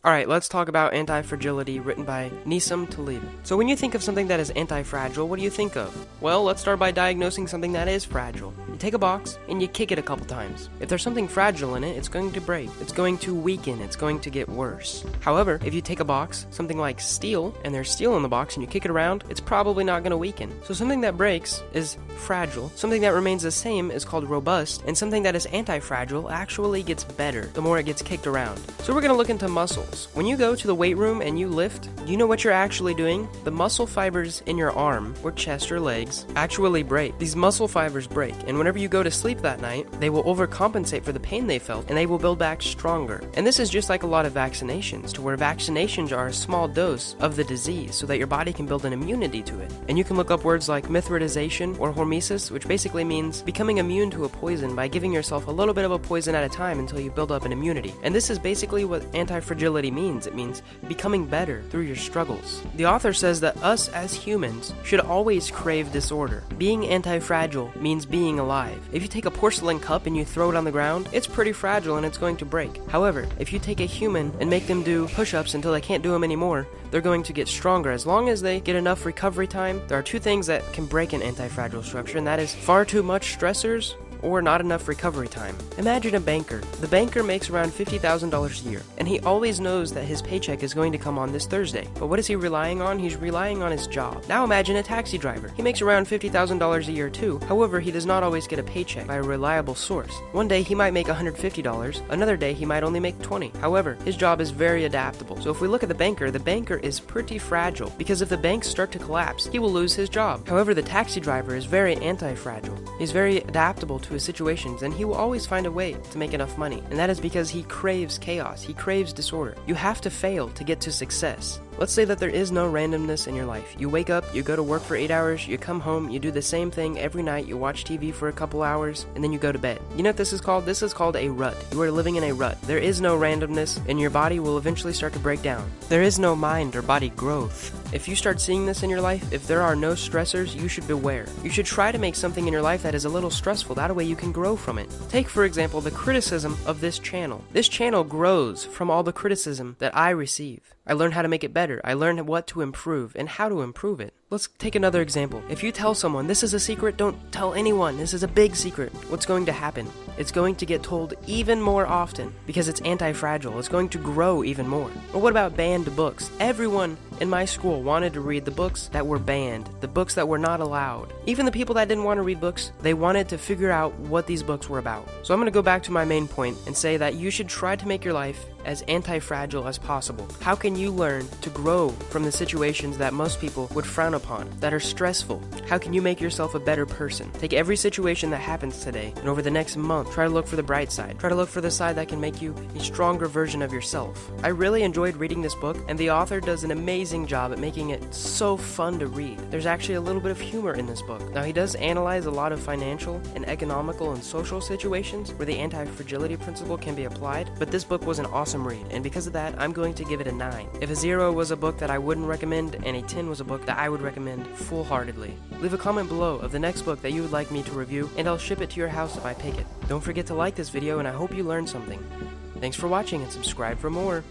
Alright, let's talk about Antifragility, written by Nisam Talib. So when you think of something that is anti-fragile, what do you think of? Well, let's start by diagnosing something that is fragile. You take a box, and you kick it a couple times. If there's something fragile in it, it's going to break. It's going to weaken. It's going to get worse. However, if you take a box, something like steel, and there's steel in the box, and you kick it around, it's probably not going to weaken. So something that breaks is fragile. Something that remains the same is called robust, and something that is anti-fragile actually gets better the more it gets kicked around. So we're going to look into muscles. When you go to the weight room and you lift, do you know what you're actually doing? The muscle fibers in your arm, or chest or legs, actually break. These muscle fibers break, and whenever you go to sleep that night, they will overcompensate for the pain they felt, and they will build back stronger. And this is just like a lot of vaccinations, to where vaccinations are a small dose of the disease so that your body can build an immunity to it. And you can look up words like mithridization or hormesis, which basically means becoming immune to a poison by giving yourself a little bit of a poison at a time until you build up an immunity. And this is basically what anti-fragility means. It means becoming better through your struggles. The author says that us as humans should always crave disorder. Being anti-fragile means being alive. If you take a porcelain cup and you throw it on the ground, it's pretty fragile and it's going to break. However, if you take a human and make them do push-ups until they can't do them anymore, they're going to get stronger. As long as they get enough recovery time, there are two things that can break an anti-fragile structure, and that is far too much stressors or not enough recovery time. Imagine a banker. The banker makes around $50,000 a year, and he always knows that his paycheck is going to come on this Thursday. But what is he relying on? He's relying on his job. Now imagine a taxi driver. He makes around $50,000 a year too. However, he does not always get a paycheck by a reliable source. One day he might make $150, another day he might only make $20. However, his job is very adaptable. So if we look at the banker is pretty fragile, because if the banks start to collapse, he will lose his job. However, the taxi driver is very anti-fragile. He's very adaptable to his situations, and he will always find a way to make enough money. And that is because he craves chaos. He craves disorder. You have to fail to get to success. Let's say that there is no randomness in your life. You wake up, you go to work for 8 hours, you come home, you do the same thing every night, you watch TV for a couple hours, and then you go to bed. You know what this is called? This is called a rut. You are living in a rut. There is no randomness, and your body will eventually start to break down. There is no mind or body growth. If you start seeing this in your life, if there are no stressors, you should beware. You should try to make something in your life that is a little stressful. That way you can grow from it. Take, for example, the criticism of this channel. This channel grows from all the criticism that I receive. I learn how to make it better. I learn what to improve and how to improve it. Let's take another example. If you tell someone, this is a secret, don't tell anyone, this is a big secret, what's going to happen? It's going to get told even more often because it's anti-fragile. It's going to grow even more. Or what about banned books? Everyone in my school wanted to read the books that were banned, the books that were not allowed. Even the people that didn't want to read books, they wanted to figure out what these books were about. So I'm going to go back to my main point and say that you should try to make your life as anti-fragile as possible. How can you learn to grow from the situations that most people would frown upon, that are stressful? How can you make yourself a better person? Take every situation that happens today, and over the next month, try to look for the bright side. Try to look for the side that can make you a stronger version of yourself. I really enjoyed reading this book, and the author does an amazing job at making it so fun to read. There's actually a little bit of humor in this book. Now, he does analyze a lot of financial and economical and social situations where the anti-fragility principle can be applied, but this book was an awesome read, and because of that, I'm going to give it a 9. If a 0 was a book that I wouldn't recommend, and a 10 was a book that I would recommend full-heartedly. Leave a comment below of the next book that you would like me to review, and I'll ship it to your house if I pick it. Don't forget to like this video, and I hope you learned something. Thanks for watching, and subscribe for more.